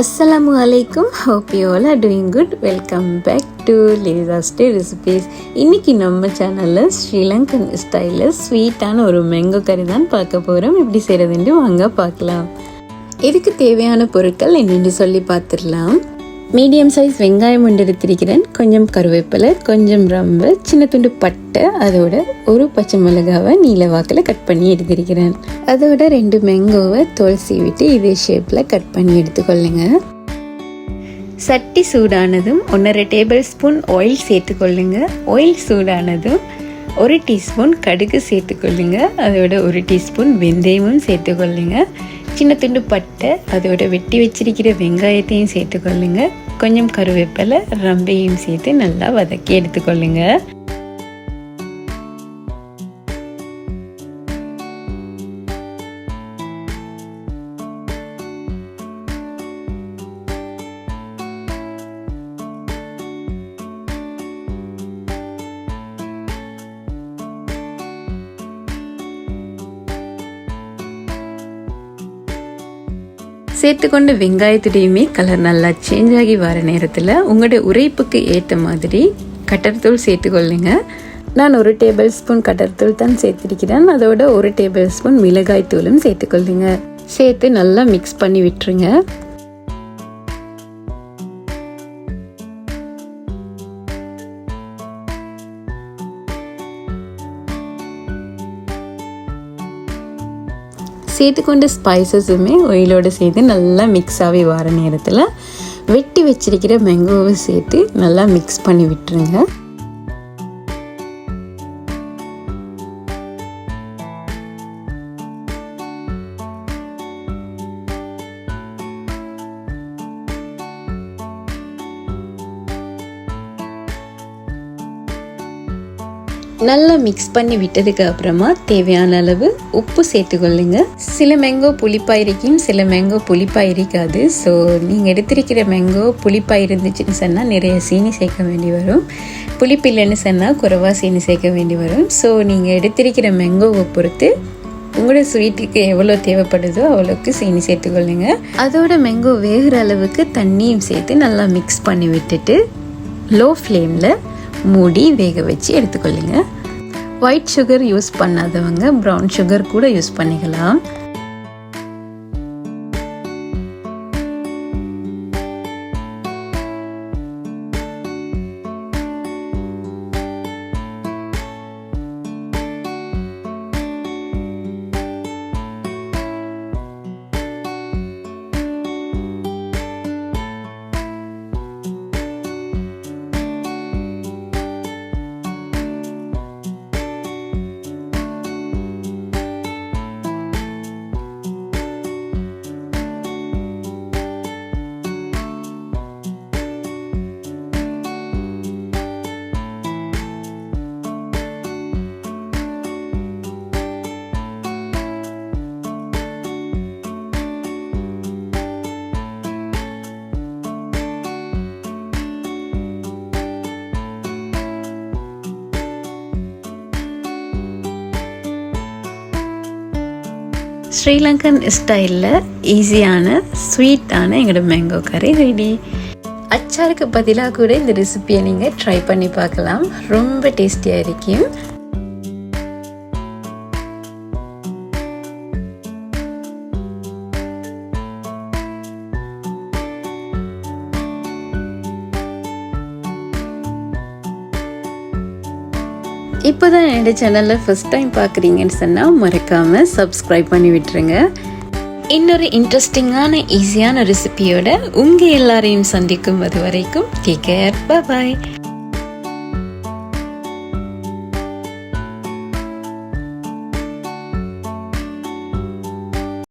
Assalamualaikum. Hope you all are doing good. Welcome back to Leeza's Recipes. இன்னைக்கு நம்ம சேனல்ல ஸ்ரீலங்கன் ஸ்டைல்ல ஸ்வீட்டான ஒரு மேங்கோ கறி தான் பார்க்க போறோம். எப்படி செய்யறதுன்னு வாங்க பார்க்கலாம். இதுக்கு தேவையான பொருட்கள் என்னென்னு சொல்லி பார்த்துடலாம். மீடியம் சைஸ் வெங்காயம் ஒன்று எடுத்திருக்கிறேன், கொஞ்சம் கருவேப்பிலை, கொஞ்சம் ரம்பு, சின்ன துண்டு பட்டை, அதோட ஒரு பச்சை மிளகாவை நீல வாக்கில் கட் பண்ணி எடுத்திருக்கிறேன். அதோட 2 மேங்கோவை தோல் சீவிட்டு இதே ஷேப்பில் கட் பண்ணி எடுத்துக்கொள்ளுங்க. சட்டி சூடானதும் 1.5 டேபிள் ஸ்பூன் ஆயில் சேர்த்துக்கொள்ளுங்க. ஆயில் சூடானதும் 1 டீஸ்பூன் கடுகு சேர்த்துக்கொள்ளுங்க. அதோட 1 டீஸ்பூன் வெந்தயமும் சேர்த்துக்கொள்ளுங்க. சின்ன துண்டு பட்டை, அதோட வெட்டி வச்சிருக்கிற வெங்காயத்தையும் சேர்த்துக்கொள்ளுங்க. கொஞ்சம் கருவேப்பிலை, ரம்பையும் சேர்த்து நல்லா வதக்கி எடுத்துக்கொள்ளுங்க. சேர்த்துக்கொண்டு வெங்காயத்துடையுமே கலர் நல்லா சேஞ்ச் ஆகி வர நேரத்தில் உங்களுடைய உரைப்புக்கு ஏற்ற மாதிரி கட்டர்தூள் சேர்த்துக்கொள்ளுங்க. நான் 1 டேபிள் ஸ்பூன் கட்டர்தூள் தான் சேர்த்துருக்கிறேன். அதோட 1 டேபிள் ஸ்பூன் மிளகாய் தூளும் சேர்த்துக்கொள்ளுங்க. சேர்த்து நல்லா மிக்ஸ் பண்ணி விட்டுருங்க. சேர்த்துக்கொண்ட ஸ்பைசஸுமே ஆயிலோடு சேர்த்து நல்லா மிக்ஸ் ஆகி வர நேரத்தில் வெட்டி வச்சிருக்கிற மேங்கோவை சேர்த்து நல்லா மிக்ஸ் பண்ணி விட்டுருங்க. நல்லா மிக்ஸ் பண்ணி விட்டதுக்கு அப்புறமா தேவையான அளவு உப்பு சேர்த்துக்கொள்ளுங்க. சில மேங்கோ புளிப்பாக இருக்கும், சில மேங்கோ புளிப்பாக இருக்காது. ஸோ நீங்கள் எடுத்திருக்கிற மேங்கோ புளிப்பாக இருந்துச்சுன்னு சொன்னால் நிறைய சீனி சேர்க்க வேண்டி வரும். புளிப்பு இல்லைன்னு சொன்னால் குறைவா சீனி சேர்க்க வேண்டி வரும். ஸோ நீங்கள் எடுத்திருக்கிற மேங்கோவை பொறுத்து உங்களோட ஸ்வீட்டுக்கு எவ்வளோ தேவைப்படுதோ அவ்வளோக்கு சீனி சேர்த்துக்கொள்ளுங்க. அதோட மேங்கோ வேகிற அளவுக்கு தண்ணியும் சேர்த்து நல்லா மிக்ஸ் பண்ணி விட்டுட்டு லோ ஃப்ளேமில் மூடி வேக வச்சு எடுத்துக்கொள்ளுங்க. ஒயிட் சுகர் யூஸ் பண்ணாதவங்க ப்ரௌன் சுகர் கூட யூஸ் பண்ணிக்கலாம். ஸ்ரீலங்கன் ஸ்டைலில் ஈஸியான ஸ்வீட்டான எங்களோட மேங்கோ கறி ரெடி. அச்சாருக்கு பதிலாக கூட இந்த ரெசிபியை நீங்கள் ட்ரை பண்ணி பார்க்கலாம். ரொம்ப டேஸ்டியாக இருக்கும். இப்போ தான் என்னோட சேனலில் ஃபர்ஸ்ட் டைம் பார்க்குறீங்கன்னு சொன்னால் மறக்காமல் சப்ஸ்கிரைப் பண்ணி விட்டுருங்க. இன்னொரு இன்ட்ரெஸ்டிங்கான ஈஸியான ரெசிபியோட உங்கள் எல்லாரையும் சந்திக்கும் அது வரைக்கும் டேக் கேர். பாய்.